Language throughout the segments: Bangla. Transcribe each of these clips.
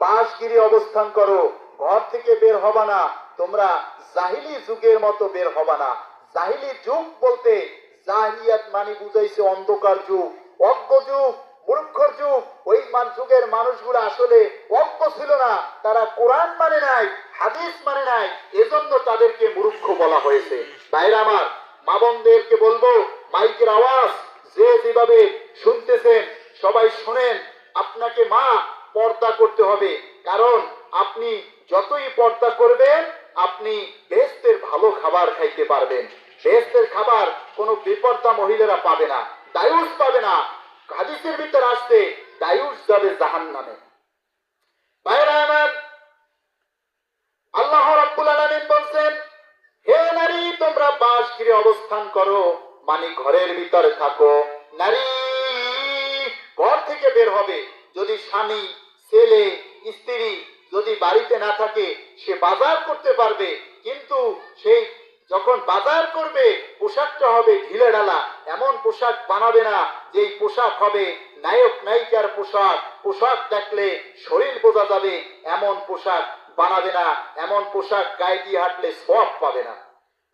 বাসগিরি অবস্থান করো, ঘর থেকে বের হবা না, তোমরা জাহিলি যুগের মতো বের হবা না। জাহিলি যুগ বলতে জাহিলিয়াত মানে বুঝাইছে অন্ধকার যুগ, অজ্ঞ যুগ, মূর্খর যুগ। ওই যুগের মানুষগুলো আসলে অজ্ঞ ছিল না, তারা কোরআন মানে নাই, হাদিস মানে নাই, এজন্য তাদেরকে মূর্খ বলা হয়েছে। ভাইরা আমার, মা বোনদেরকে বলবো, মাইকের আওয়াজ যে যেভাবে শুনতেছেন সবাই শুনেন। আপনাকে মা পর্দা করতে হবে, কারণ আপনি যতই পর্দা করবেন আপনি বেহেশতের ভালো খাবার খাইতে পারবেন। বেহেশতের খাবার কোনো বেপর্দা মহিলারা পাবে না, দায়ুস পাবে না। হাদিসের ভিতরে আসছে দায়ুস যাবে জাহান্নামে। ভাইরা আমার, আল্লাহ রাব্বুল আলামিন বলছেন, হে নারী তোমরা বাসগৃহে অবস্থান করো, মানে ঘরের ভিতরে থাকো। নারী ঘর থেকে বের হবে, যদি স্বামী, ছেলে, স্ত্রী যদি বাড়িতে না থাকে সে বাজার করতে পারবে, কিন্তু সেই যখন বাজার করবে পোশাকটা হবে ঢিলে ঢালা। এমন পোশাক বানাবে না যেই পোশাক হবে নায়ক নায়িকার পোশাক, পোশাক দেখলে শরীর বোঝা যাবে, এমন পোশাক বানাবে না। এমন পোশাক গায়ে দিয়ে হাঁটলে সওয়াব পাবে না।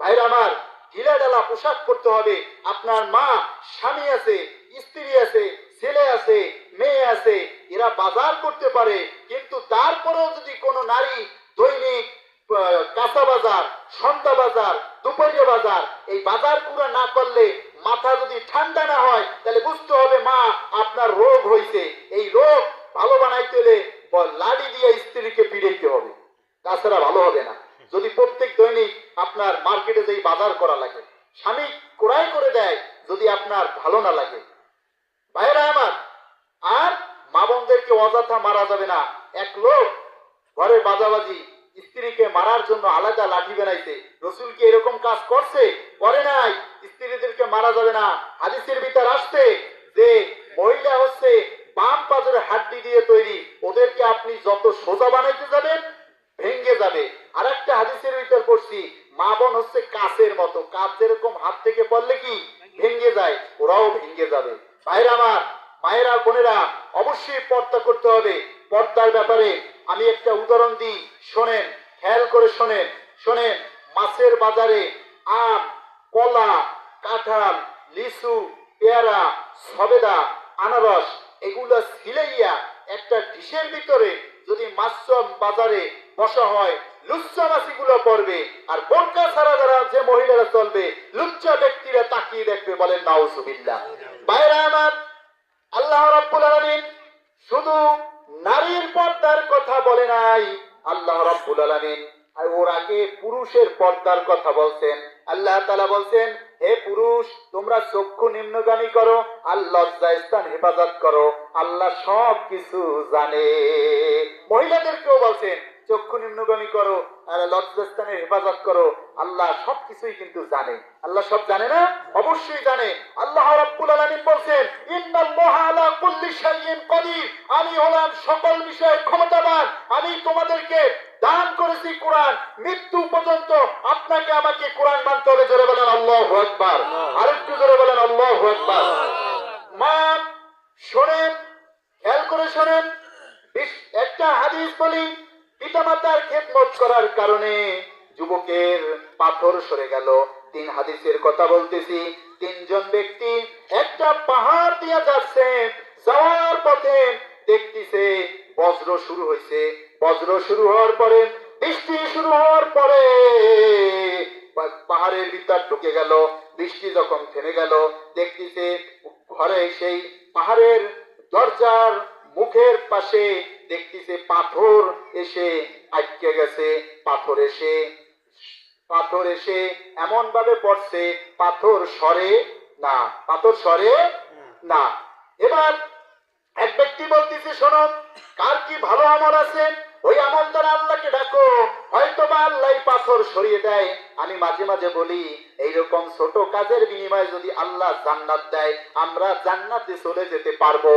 ভাইরা আমার, ঢিলা ঢালা পোশাক পরতে হবে। আপনার মা, স্বামী আছে, স্ত্রী আছে, ছেলে আছে, মেয়ে আছে, এরা বাজার করতে পারে, কিন্তু তারপরেও যদি কোনো নারী দৈনিক কাঁচা বাজার, সন্ধ্যা বাজার, দুপুরিয়া বাজার, এই বাজার পুরো না করলে মাথা যদি ঠান্ডা না হয় তাহলে বুঝতে হবে মা আপনার রোগ হয়েছে। এই রোগ ভালো বানাইতে হলে লাঠি দিয়ে স্ত্রীকে পিড়াইতে হবে, তাছাড়া ভালো হবে না। যদি প্রত্যেক দৈনিক আপনার মার্কেটে যেই বাজার করা লাগে, স্বামী ক্রয় করে দেয়, যদি আপনার ভালো না লাগে। ভাইরা আমার, আর মা বোনদেরকে অযথা মারা যাবে না। এক লোক ঘরে বাজাবাজি, স্ত্রীকে মারার জন্য আলাদা লাঠি বানাইছে। রসুল কি এরকম কাজ করছে? করে নাই। স্ত্রীদেরকে মারা যাবে না। হাদিসের ভিতর আসছে যে মহিলা হচ্ছে বাম পাজরের হাড্ডি দিয়ে তৈরি, ওদেরকে আপনি যত সোজা বানাইতে যাবেন ভেঙ্গে যাবে। আর একটা হাদিসের ভিতর পড়ছি, মা বোন হচ্ছে কাচের মতো, কাচ যেরকম হাত থেকে পড়লে কি ভেঙ্গে যায়, ওরাও ভেঙ্গে যাবে। ভাইরা আমার, মায়েরা, বোনেরা, অবশ্যই পর্দা করতে হবে। পর্দার ব্যাপারে আমি একটা উদাহরণ দিই, শোনেন, খেয়াল করে শোনেন। শোনেন, মাছের বাজারে আম, কলা, কাঁঠাল, লিচু, পেয়ারা, সবেদা, আনারস এগুলো ছিলাইয়া একটা ডিশের ভিতরে যদি মাছ বাজারে বসা হয়, লুচ্চা মাছিগুলো পড়বে, আর বোরকা ছাড়া যারা যে মহিলারা চলবে, লুচ্চা ব্যক্তিরা তাকিয়ে দেখবে, বলেন নাউজুবিল্লাহ। বাইরে আমার, আল্লাহ রাব্বুল আলামিন শুধু নারীর পর্দার কথা বলে নাই, আল্লাহ রাব্বুল আলামিন আর ওর আগে পুরুষের পর্দার কথা বলছেন। আল্লাহ তাআলা বলছেন, হে পুরুষ তোমরা চক্ষু নিম্নগামী করো আর লজ্জাস্থান হেফাজত করো, আল্লাহ সব কিছু জানে। মহিলাদেরকেও বলছেন চক্ষু নিম্নগামী করো আর লজ্জাস্থানের হেফাজত করো, আল্লাহ সবকিছুই কিন্তু জানে। আল্লাহ সব জানে না? অবশ্যই জানে। আল্লাহ রাব্বুল আলামিন বলছেন, ইন্নাল্লাহা আলা কুল্লি শাইইন কাদির, আমি হলাম সকল বিষয়ে ক্ষমতাবান। আমি তোমাদেরকে দান করেছি কোরআন, মৃত্যু পর্যন্ত আপনাকে আমাকে কোরআন মানতে হবে। জোরে বলেন আল্লাহু আকবার। আরেকটু জোরে বলেন আল্লাহু আকবার। মা শোনেন, খেয়াল করে শোনেন, একটা হাদিস বলি, পিতামাতার খেদমত করার কারণে যুবকের পাথর সরে গেল। 3 হাদিসের কথা বলতেছি। 3 জন ব্যক্তি একটা পাহাড় দিয়ে যাচ্ছে, যাওয়ার পথে দেখতেছে বজ্র শুরু হয়েছে। বজ্র শুরু হওয়ার পরে, বৃষ্টি শুরু হওয়ার পরে পাহাড়ের ভিতর ঢুকে গেল। বৃষ্টি যখন থেমে গেল, দেখতেছে ঘরে সেই পাহাড়ের দরজার মুখের পাশে দেখতেছে পাথর এসে আটকে গেছে। পাথর এসে এমন ভাবে পড়ছে, পাথর সরে না, পাথর সরে না। এবার এক ব্যক্তি বলতেছে, শোনো, কার কি ভালো আমল আছে ওই আমল দ্বারা আল্লাহকে ডাকো, হয়তো বা আল্লাহ পাথর সরিয়ে দেয়। আমি মাঝে মাঝে বলি, এইরকম ছোট কাজের বিনিময়ে যদি আল্লাহ জান্নাত দেয়, আমরা জান্নাতে চলে যেতে পারবো।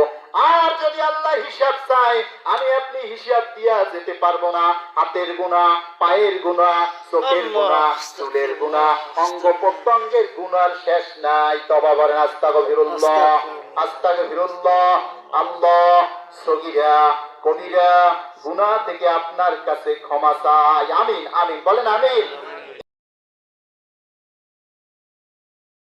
আর যদি আল্লাহ হিসাব চায়, আমি আপনি হিসাব দিয়া যেতে পারবো না। হাতের গুনাহ, পায়ের গুনাহ, চোখের গুনাহ, চুলের গুনাহ, অঙ্গ প্রত্যঙ্গের গুনার শেষ নাই। তওবা করেন, আস্তাগফিরুল্লাহ, আস্তাগফিরুল্লাহ। আল্লাহ সগীরা কবিরা গুনাহ থেকে আপনার কাছে ক্ষমা চাই। আমিন আমিন বলেন আমিন।